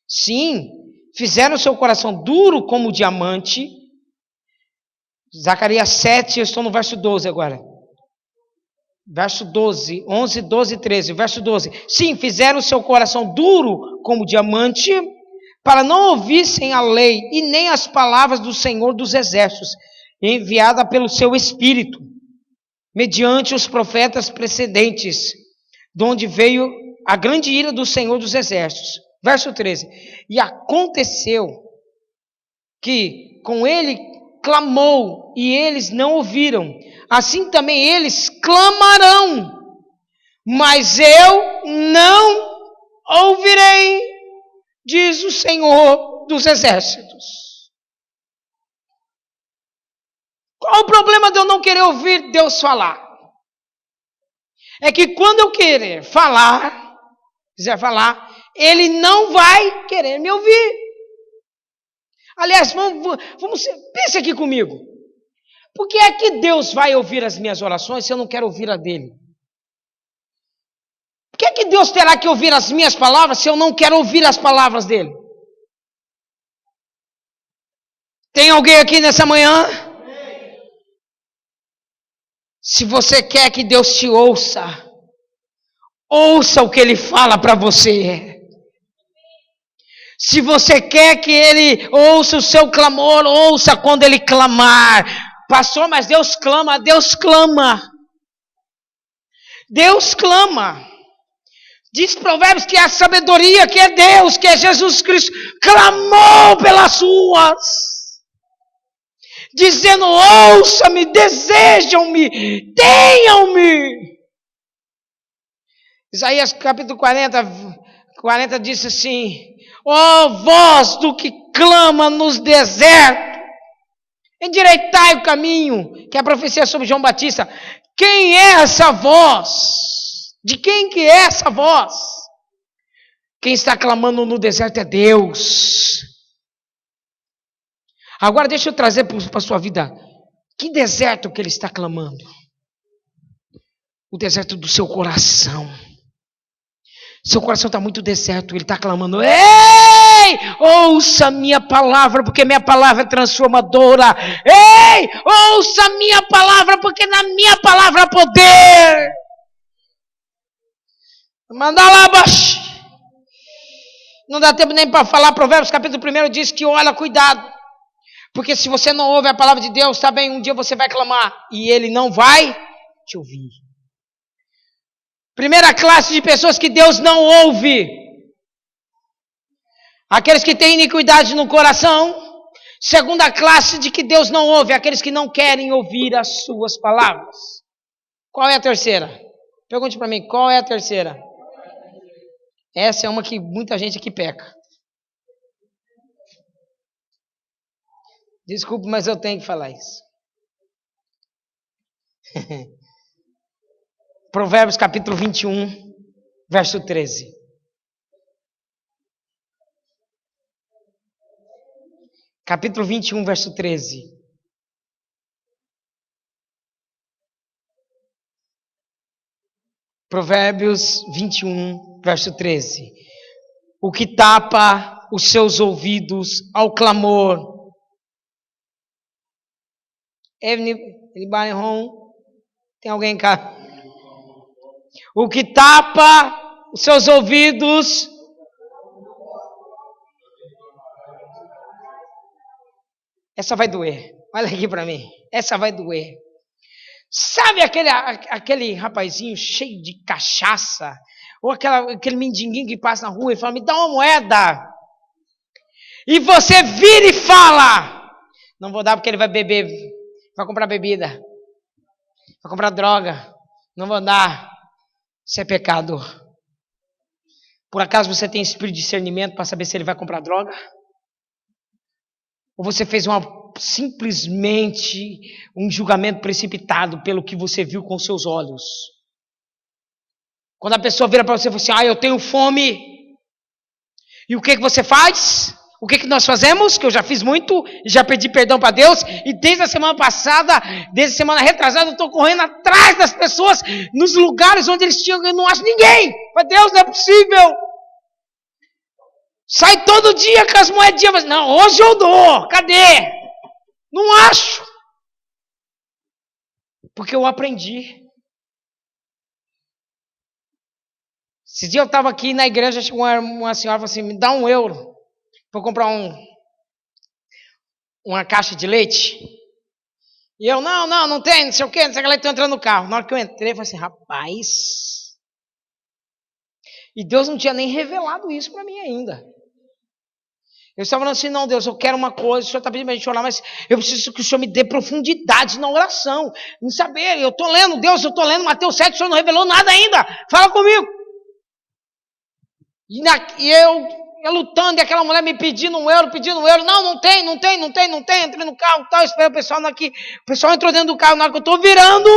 Sim, fizeram seu coração duro como diamante. Zacarias 7, eu estou no verso 12 agora. Verso 12, 11, 12 e 13. Verso 12. Sim, fizeram seu coração duro como diamante, para não ouvissem a lei e nem as palavras do Senhor dos Exércitos, enviada pelo seu Espírito, mediante os profetas precedentes, de onde veio a grande ira do Senhor dos Exércitos. Verso 13. E aconteceu que com ele clamou e eles não ouviram. Assim também eles clamarão, mas eu não ouvirei, diz o Senhor dos Exércitos. Qual o problema de eu não querer ouvir Deus falar? É que quando eu quiser falar, Ele não vai querer me ouvir. Aliás, pense aqui comigo. Por que é que Deus vai ouvir as minhas orações se eu não quero ouvir a dele? Por que é que Deus terá que ouvir as minhas palavras se eu não quero ouvir as palavras dele? Tem alguém aqui nessa manhã? Se você quer que Deus te ouça, ouça o que Ele fala para você. Se você quer que Ele ouça o seu clamor, ouça quando Ele clamar. Pastor, mas Deus clama, Deus clama. Deus clama. Diz Provérbios que a sabedoria, que é Deus, que é Jesus Cristo, clamou pelas ruas. Dizendo, ouça-me, desejam-me, tenham-me. Isaías capítulo 40 diz assim, ó voz do que clama nos desertos, endireitai o caminho, que é a profecia sobre João Batista. Quem é essa voz? De quem que é essa voz? Quem está clamando no deserto é Deus. Agora deixa eu trazer para a sua vida, que deserto que ele está clamando? O deserto do seu coração. Seu coração está muito deserto, ele está clamando, ei, ouça minha palavra, porque minha palavra é transformadora. Ei, ouça minha palavra, porque na minha palavra há poder. Manda lá abaixo. Não dá tempo nem para falar. Provérbios capítulo 1 diz que olha, cuidado. Porque se você não ouve a palavra de Deus, tá bem, um dia você vai clamar e ele não vai te ouvir. Primeira classe de pessoas que Deus não ouve. Aqueles que têm iniquidade no coração. Segunda classe de que Deus não ouve, aqueles que não querem ouvir as suas palavras. Qual é a terceira? Pergunte para mim, qual é a terceira? Essa é uma que muita gente aqui peca. Desculpe, mas eu tenho que falar isso. Provérbios capítulo 21, verso 13. Capítulo 21, verso 13. Provérbios 21, verso 13. O que tapa os seus ouvidos ao clamor. Anybody home? Tem alguém em casa? O que tapa os seus ouvidos. Essa vai doer. Olha aqui para mim. Essa vai doer. Sabe aquele rapazinho cheio de cachaça? Ou aquele mendiguinho que passa na rua e fala, me dá uma moeda. E você vira e fala, não vou dar porque ele vai beber, vai comprar bebida, vai comprar droga, não vou dar. Isso é pecado. Por acaso você tem espírito de discernimento para saber se ele vai comprar droga? Ou você fez simplesmente um julgamento precipitado pelo que você viu com seus olhos? Quando a pessoa vira para você e fala assim, eu tenho fome. E o que você faz? O que nós fazemos? Que eu já fiz muito, já pedi perdão para Deus, e desde a semana passada, desde a semana retrasada, eu estou correndo atrás das pessoas, nos lugares onde eles tinham, eu não acho ninguém. Mas Deus, não é possível. Sai todo dia com as moedinhas, mas não, hoje eu dou, cadê? Não acho. Porque eu aprendi. Esse dia eu estava aqui na igreja, chegou uma senhora e falou assim, me dá €1. Vou comprar uma caixa de leite. E eu, não tem, não sei o quê, não sei o que, ela está entrando no carro. Na hora que eu entrei, eu falei assim, rapaz. E Deus não tinha nem revelado isso para mim ainda. Eu estava falando assim, não, Deus, eu quero uma coisa, o Senhor está pedindo para a gente orar, mas eu preciso que o Senhor me dê profundidade na oração. Em saber, eu estou lendo, Deus, eu estou lendo Mateus 7, o Senhor não revelou nada ainda. Fala comigo. E eu lutando, e aquela mulher me pedindo um euro. Não tem. Entrei no carro, tal, esperei o pessoal aqui. O pessoal entrou dentro do carro, na hora que eu estou virando,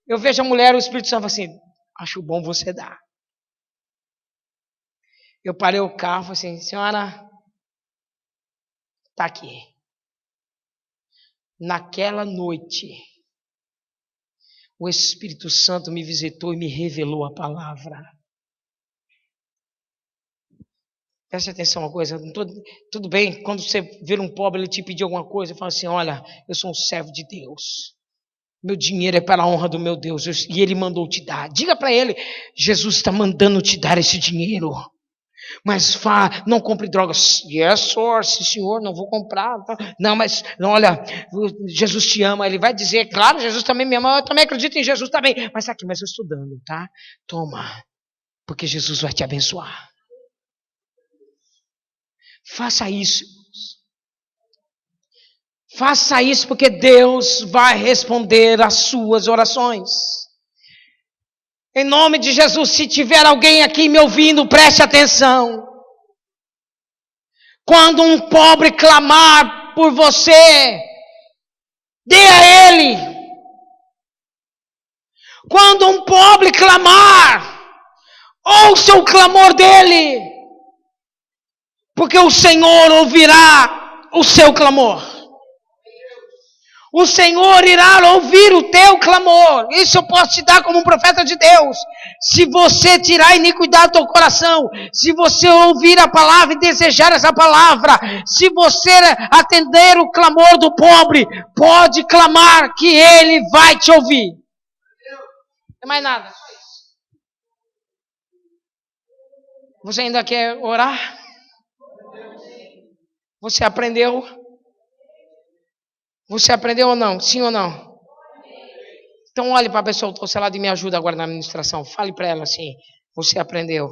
eu vejo a mulher, o Espírito Santo assim, acho bom você dar. Eu parei o carro, falei assim, senhora, está aqui. Naquela noite, o Espírito Santo me visitou e me revelou a palavra. Preste atenção uma coisa, tudo bem, quando você vê um pobre, ele te pedir alguma coisa, fala assim, olha, eu sou um servo de Deus. Meu dinheiro é para a honra do meu Deus, e Ele mandou te dar. Diga para ele, Jesus está mandando te dar esse dinheiro. Mas não compre drogas. Yes, senhor, não vou comprar. Não, mas olha, Jesus te ama. Ele vai dizer, claro, Jesus também me ama. Eu também acredito em Jesus também. Mas aqui, mas eu estou dando, tá? Toma, porque Jesus vai te abençoar. Faça isso. Faça isso porque Deus vai responder às suas orações. Em nome de Jesus, se tiver alguém aqui me ouvindo, preste atenção. Quando um pobre clamar por você, dê a ele. Quando um pobre clamar, ouça o clamor dele. Porque o Senhor ouvirá o seu clamor. O Senhor irá ouvir o teu clamor. Isso eu posso te dar como um profeta de Deus. Se você tirar a iniquidade do teu coração, se você ouvir a palavra e desejar essa palavra, se você atender o clamor do pobre, pode clamar que ele vai te ouvir. Não é mais nada. Você ainda quer orar? Você aprendeu? Você aprendeu ou não? Sim ou não? Então olhe para a pessoa do seu lado e me ajuda agora na administração. Fale para ela assim, você aprendeu?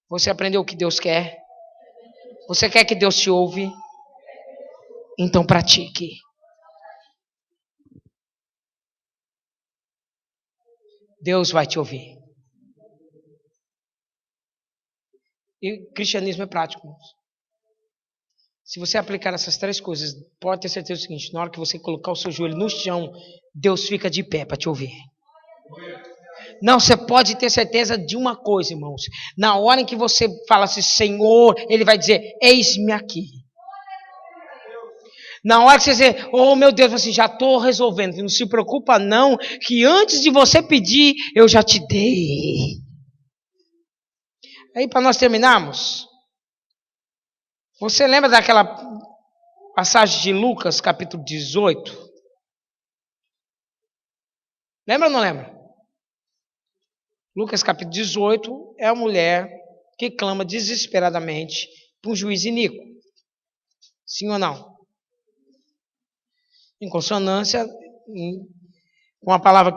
Você aprendeu o que Deus quer? Você quer que Deus te ouve? Então pratique. Deus vai te ouvir. E o cristianismo é prático. Se você aplicar essas três coisas, pode ter certeza do seguinte, na hora que você colocar o seu joelho no chão, Deus fica de pé para te ouvir. Não, você pode ter certeza de uma coisa, irmãos. Na hora em que você fala assim, Senhor, Ele vai dizer, eis-me aqui. Na hora que você dizer, oh meu Deus, assim, já estou resolvendo. Não se preocupa não, que antes de você pedir, eu já te dei. Aí para nós terminarmos, você lembra daquela passagem de Lucas, capítulo 18? Lembra ou não lembra? Lucas, capítulo 18, é a mulher que clama desesperadamente para um juiz iníquo. Sim ou não? Em consonância com a palavra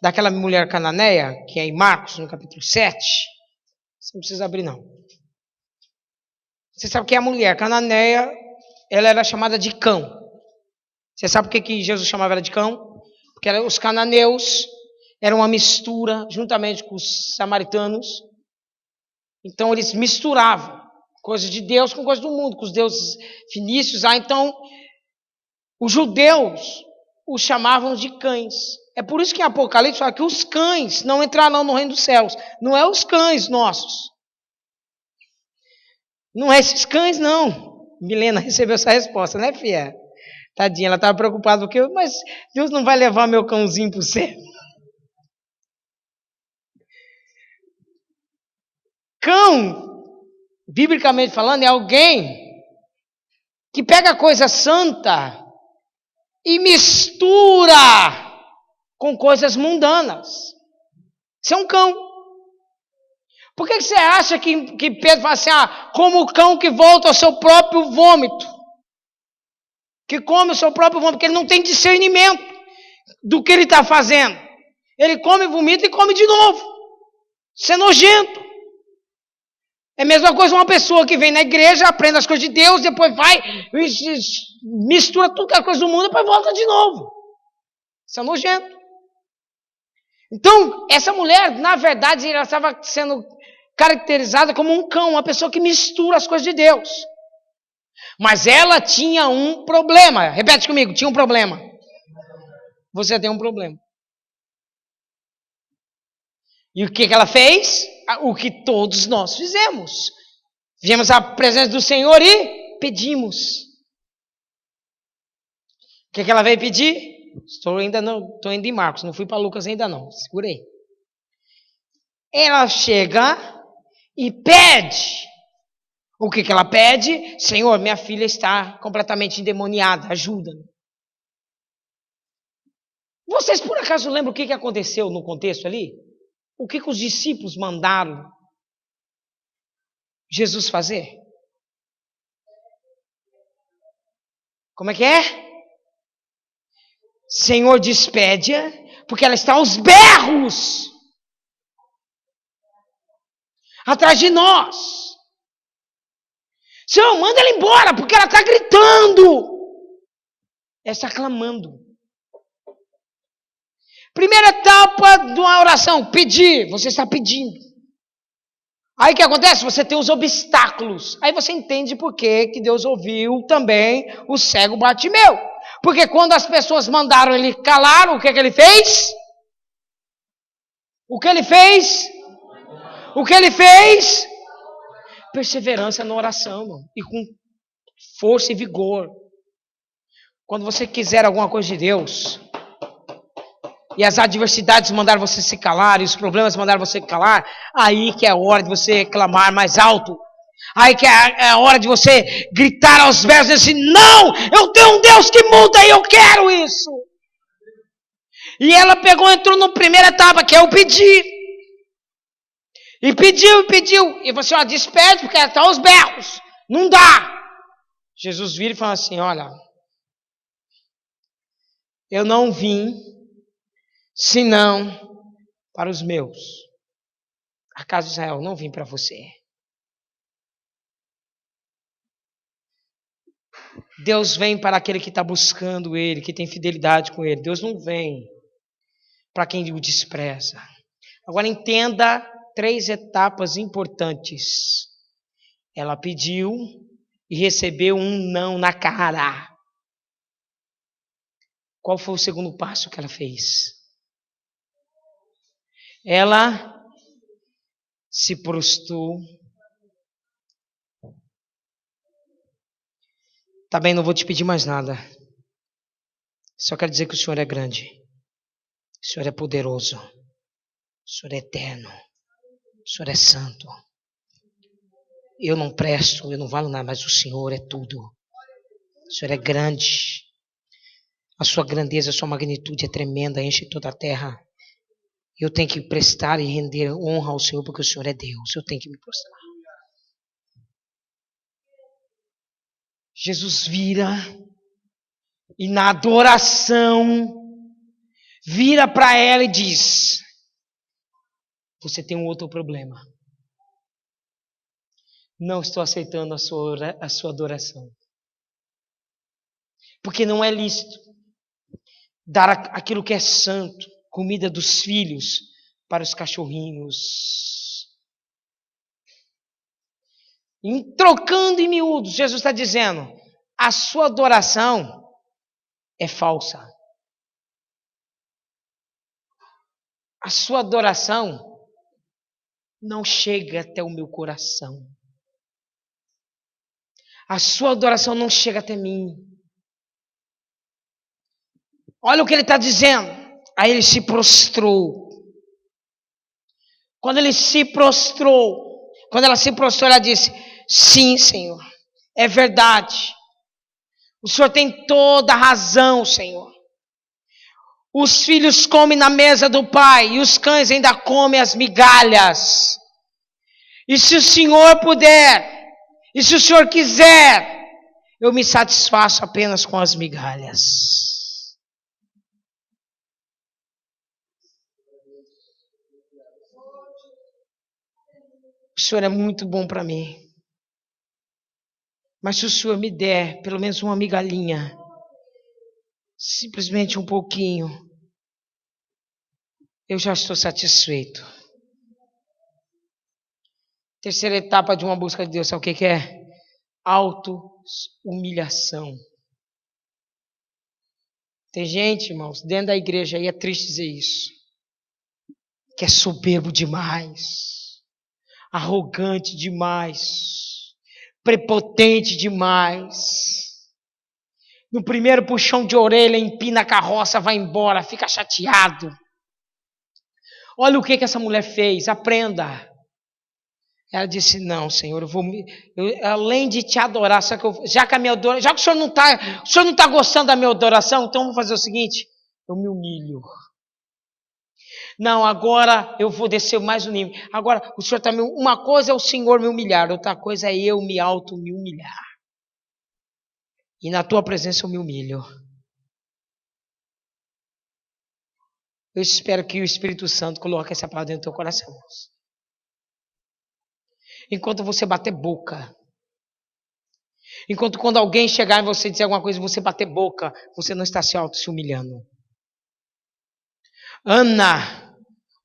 daquela mulher cananeia, que é em Marcos, no capítulo 7. Você não precisa abrir, não. Você sabe que a mulher cananeia, ela era chamada de cão. Você sabe por que Jesus chamava ela de cão? Porque os cananeus eram uma mistura, juntamente com os samaritanos. Então, eles misturavam coisas de Deus com coisas do mundo, com os deuses fenícios. Então, os judeus os chamavam de cães. É por isso que em Apocalipse fala que os cães não entrarão no reino dos céus. Não é os cães nossos. Não é esses cães, não. Milena recebeu essa resposta, né, filha? Tadinha, ela estava preocupada, porque, mas Deus não vai levar meu cãozinho para o céu. Cão, biblicamente falando, é alguém que pega coisa santa e mistura com coisas mundanas. Isso é um cão. Por que você acha que Pedro fala assim, como o cão que volta ao seu próprio vômito? Que come o seu próprio vômito, porque ele não tem discernimento do que ele está fazendo. Ele come, vomita e come de novo. Isso é nojento. É a mesma coisa uma pessoa que vem na igreja, aprende as coisas de Deus, depois vai, mistura tudo que é coisa do mundo e depois volta de novo. Isso é nojento. Então, essa mulher, na verdade, ela estava sendo caracterizada como um cão, uma pessoa que mistura as coisas de Deus. Mas ela tinha um problema. Repete comigo, tinha um problema. Você tem um problema. E o que ela fez? O que todos nós fizemos. Viemos à presença do Senhor e pedimos. O que ela veio pedir? Estou indo em Marcos, não fui para Lucas ainda não. Segurei. Ela chega e pede. O que ela pede? Senhor, minha filha está completamente endemoniada, ajuda-me. Vocês por acaso lembram o que aconteceu no contexto ali? O que os discípulos mandaram Jesus fazer? Como é que é? Senhor, despede-a, porque ela está aos berros atrás de nós. Senhor, manda ela embora, porque ela está gritando. Ela está clamando. Primeira etapa de uma oração, pedir. Você está pedindo. Aí o que acontece? Você tem os obstáculos. Aí você entende por que Deus ouviu também o cego Bartimeu. Porque quando as pessoas mandaram ele calar, o que ele fez? O que ele fez? O que ele fez? Perseverança na oração, irmão, e com força e vigor. Quando você quiser alguma coisa de Deus, e as adversidades mandaram você se calar, e os problemas mandaram você calar, aí que é a hora de você clamar mais alto. Aí que é a hora de você gritar aos berros e dizer assim, não, eu tenho um Deus que muda e eu quero isso. E ela entrou na primeira etapa, que é o pedir. E pediu. E você, ó, despede, porque ela está aos berros. Não dá. Jesus vira e fala assim, olha, eu não vim senão para os meus. A casa de Israel, não vim para você. Deus vem para aquele que está buscando Ele, que tem fidelidade com Ele. Deus não vem para quem o despreza. Agora entenda 3 etapas importantes. Ela pediu e recebeu um não na cara. Qual foi o segundo passo que ela fez? Ela se prostrou. Tá bem, não vou te pedir mais nada. Só quero dizer que o Senhor é grande. O Senhor é poderoso. O Senhor é eterno. O Senhor é santo. Eu não presto, eu não valo nada, mas o Senhor é tudo. O Senhor é grande. A sua grandeza, a sua magnitude é tremenda, enche toda a terra. Eu tenho que prestar e render honra ao Senhor, porque o Senhor é Deus. Eu tenho que me prostrar. Jesus vira e na adoração vira para ela e diz, você tem um outro problema. Não estou aceitando a sua adoração. Porque não é lícito dar aquilo que é santo, comida dos filhos, para os cachorrinhos. Trocando em miúdos, Jesus está dizendo, a sua adoração é falsa. A sua adoração não chega até o meu coração. A sua adoração não chega até mim. Olha o que ele está dizendo. Aí ele se prostrou. Quando ela se prostrou, ela disse, sim, Senhor, é verdade. O Senhor tem toda a razão, Senhor. Os filhos comem na mesa do pai e os cães ainda comem as migalhas. E se o Senhor puder, e se o Senhor quiser, eu me satisfaço apenas com as migalhas. O Senhor é muito bom para mim. Mas se o Senhor me der pelo menos uma migalhinha, simplesmente um pouquinho, eu já estou satisfeito. Terceira etapa de uma busca de Deus, sabe o que é? Auto-humilhação. Tem gente, irmãos, dentro da igreja, aí é triste dizer isso, que é soberbo demais, arrogante demais, prepotente demais. No primeiro puxão de orelha, empina a carroça, vai embora, fica chateado. Olha o que essa mulher fez, aprenda. Ela disse, não, Senhor, além de te adorar, já que o senhor não está gostando da minha adoração, então eu vou fazer o seguinte, eu me humilho. Não, agora eu vou descer mais um nível. Agora, o senhor também, uma coisa é o Senhor me humilhar, outra coisa é eu me humilhar. E na tua presença eu me humilho. Eu espero que o Espírito Santo coloque essa palavra dentro do teu coração. Enquanto você bater boca. Enquanto quando alguém chegar em você e dizer alguma coisa, você bater boca, você não está se humilhando. Ana,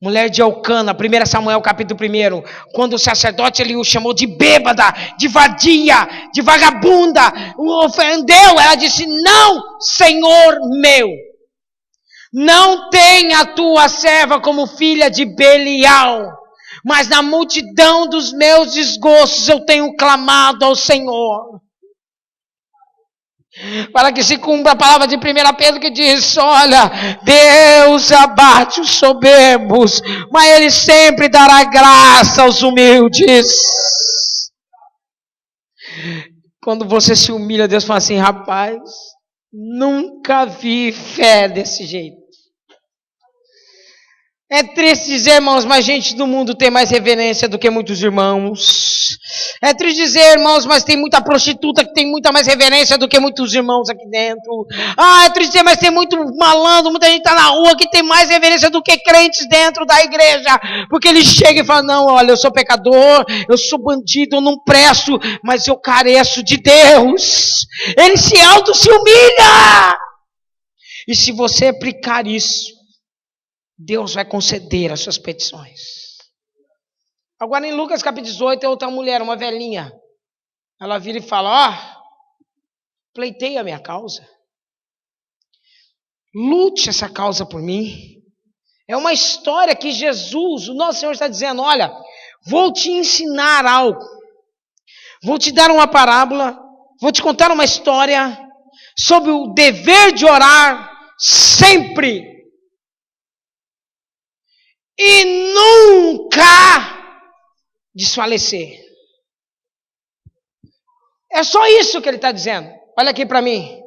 mulher de Elcana, 1 Samuel capítulo 1, quando o sacerdote ele o chamou de bêbada, de vadia, de vagabunda, o ofendeu, ela disse, não, Senhor meu, não tenha a tua serva como filha de Belial, mas na multidão dos meus desgostos eu tenho clamado ao Senhor. Para que se cumpra a palavra de 1 Pedro que diz, olha, Deus abate os soberbos, mas Ele sempre dará graça aos humildes. Quando você se humilha, Deus fala assim, rapaz, nunca vi fé desse jeito. É triste dizer, irmãos, mas gente do mundo tem mais reverência do que muitos irmãos. É triste dizer, irmãos, mas tem muita prostituta que tem muita mais reverência do que muitos irmãos aqui dentro. É triste dizer, mas tem muito malandro, muita gente está na rua que tem mais reverência do que crentes dentro da igreja. Porque ele chega e fala, não, olha, eu sou pecador, eu sou bandido, eu não presto, mas eu careço de Deus. Ele se humilha. E se você aplicar isso, Deus vai conceder as suas petições. Agora em Lucas capítulo 18, é outra mulher, uma velhinha. Ela vira e fala, pleiteia a minha causa. Lute essa causa por mim. É uma história que Jesus, o nosso Senhor está dizendo, olha, vou te ensinar algo. Vou te dar uma parábola, vou te contar uma história sobre o dever de orar sempre. E nunca desfalecer. É só isso que ele está dizendo. Olha aqui para mim.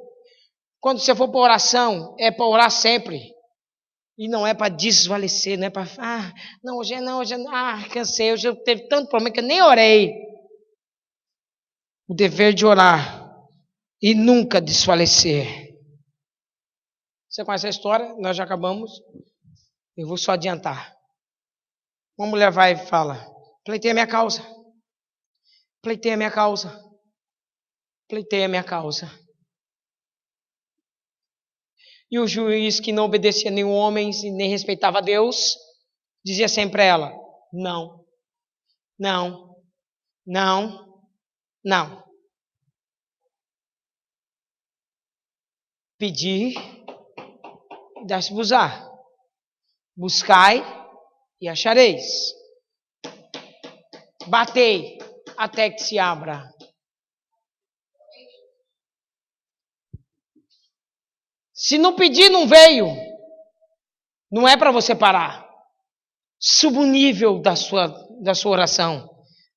Quando você for para oração, é para orar sempre. E não é para desfalecer, não é para... hoje cansei, hoje eu teve tanto problema que eu nem orei. O dever de orar e nunca desfalecer. Você conhece a história? Nós já acabamos. Eu vou só adiantar. Uma mulher vai e fala, pleiteia a minha causa. Pleiteia a minha causa. Pleiteia a minha causa. E o juiz, que não obedecia a nenhum homem e nem respeitava a Deus, dizia sempre para ela, não, não, não, não. Pedir, dá-se-vos-á. Buscai e achareis. Batei até que se abra. Se não pedir, não veio. Não é para você parar. Suba o nível da sua oração.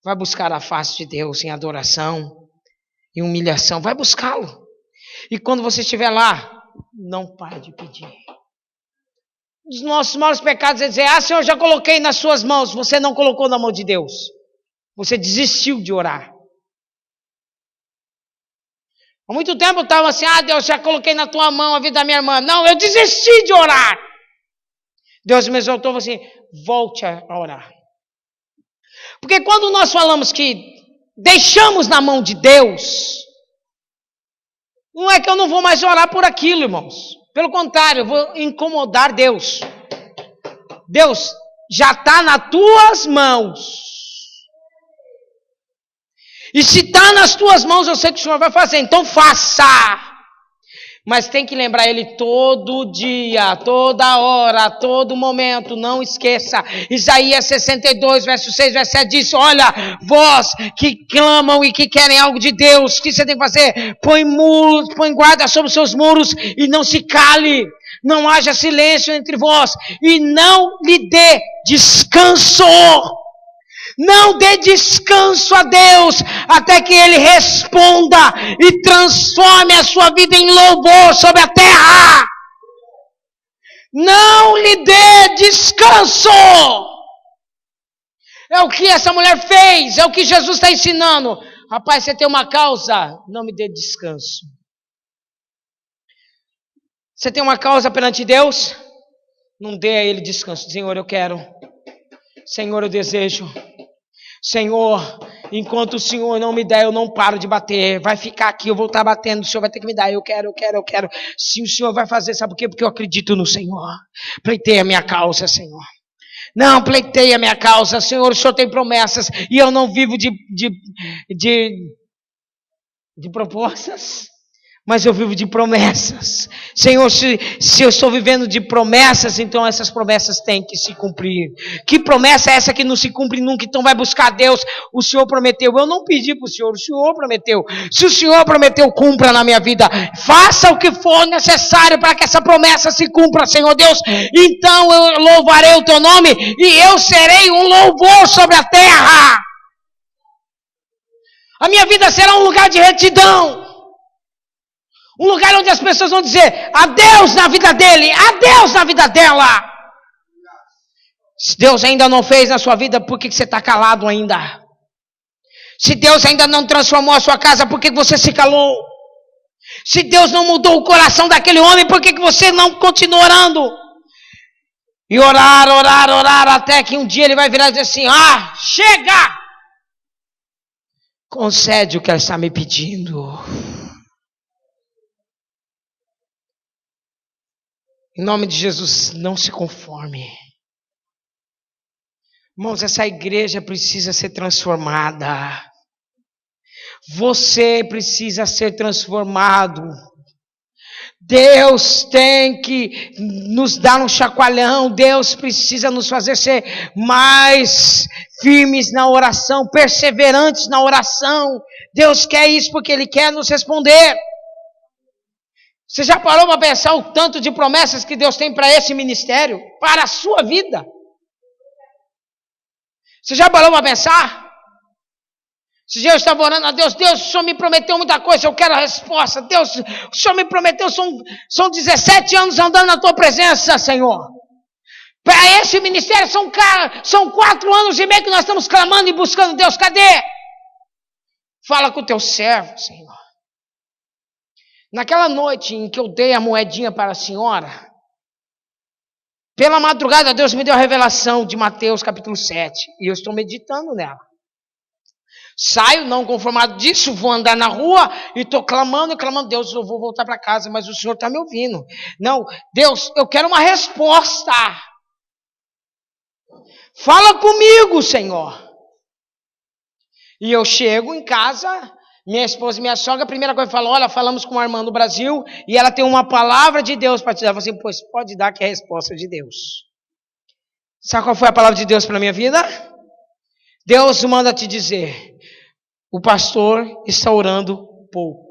Vai buscar a face de Deus em adoração e humilhação. Vai buscá-lo. E quando você estiver lá, não pare de pedir. Um dos nossos maiores pecados é dizer, Senhor, já coloquei nas suas mãos. Você não colocou na mão de Deus. Você desistiu de orar. Há muito tempo eu estava assim, Deus, já coloquei na tua mão a vida da minha irmã. Não, eu desisti de orar. Deus me exortou assim, volte a orar. Porque quando nós falamos que deixamos na mão de Deus, não é que eu não vou mais orar por aquilo, irmãos. Pelo contrário, eu vou incomodar Deus. Deus, já está nas tuas mãos. E se está nas tuas mãos, eu sei que o Senhor vai fazer, então faça. Mas tem que lembrar Ele todo dia, toda hora, todo momento, não esqueça. Isaías 62, verso 6, verso 7 diz: olha, vós que clamam e que querem algo de Deus, o que você tem que fazer? Põe muros, põe guarda sobre os seus muros e não se cale. Não haja silêncio entre vós e não lhe dê descanso. Não dê descanso a Deus até que Ele responda e transforme a sua vida em louvor sobre a terra. Não lhe dê descanso. É o que essa mulher fez, é o que Jesus está ensinando. Rapaz, você tem uma causa, não me dê descanso. Você tem uma causa perante Deus, não dê a Ele descanso. Senhor, eu quero. Senhor, eu desejo. Senhor, enquanto o Senhor não me der, eu não paro de bater. Vai ficar aqui, eu vou estar batendo. O Senhor vai ter que me dar. Eu quero. Se o Senhor vai fazer, sabe por quê? Porque eu acredito no Senhor. Pleiteia a minha causa, Senhor. Não, pleiteia a minha causa, Senhor. O Senhor tem promessas e eu não vivo de propostas, mas eu vivo de promessas. Senhor, se eu estou vivendo de promessas, então essas promessas têm que se cumprir. Que promessa é essa que não se cumpre nunca? Então vai buscar a Deus. O Senhor prometeu. Eu não pedi para o Senhor prometeu. Se o Senhor prometeu, cumpra na minha vida. Faça o que for necessário para que essa promessa se cumpra, Senhor Deus. Então eu louvarei o teu nome e eu serei um louvor sobre a terra. A minha vida será um lugar de retidão. Um lugar onde as pessoas vão dizer adeus na vida dele, adeus na vida dela. Se Deus ainda não fez na sua vida, por que você está calado ainda? Se Deus ainda não transformou a sua casa, por que você se calou? Se Deus não mudou o coração daquele homem, por que você não continua orando? E orar, até que um dia ele vai virar e dizer assim: chega! Concede o que ela está me pedindo. Em nome de Jesus, não se conforme. Irmãos, essa igreja precisa ser transformada. Você precisa ser transformado. Deus tem que nos dar um chacoalhão. Deus precisa nos fazer ser mais firmes na oração, perseverantes na oração. Deus quer isso porque Ele quer nos responder. Você já parou para pensar o tanto de promessas que Deus tem para esse ministério? Para a sua vida? Você já parou para pensar? Esse dia eu estava orando a Deus. Deus, o Senhor me prometeu muita coisa, eu quero a resposta. Deus, o Senhor me prometeu, são 17 anos andando na tua presença, Senhor. Para esse ministério são 4 anos e meio que nós estamos clamando e buscando. Deus, cadê? Fala com o teu servo, Senhor. Naquela noite em que eu dei a moedinha para a senhora, pela madrugada Deus me deu a revelação de Mateus capítulo 7. E eu estou meditando nela. Saio não conformado disso, vou andar na rua e estou clamando, Deus, eu vou voltar para casa, mas o Senhor está me ouvindo. Não, Deus, eu quero uma resposta. Fala comigo, Senhor. E eu chego em casa, minha esposa e minha sogra, a primeira coisa que falam: olha, falamos com uma irmã do Brasil e ela tem uma palavra de Deus para te dar. Eu falei assim: pois pode dar, que é a resposta de Deus. Sabe qual foi a palavra de Deus para a minha vida? Deus manda te dizer: o pastor está orando pouco.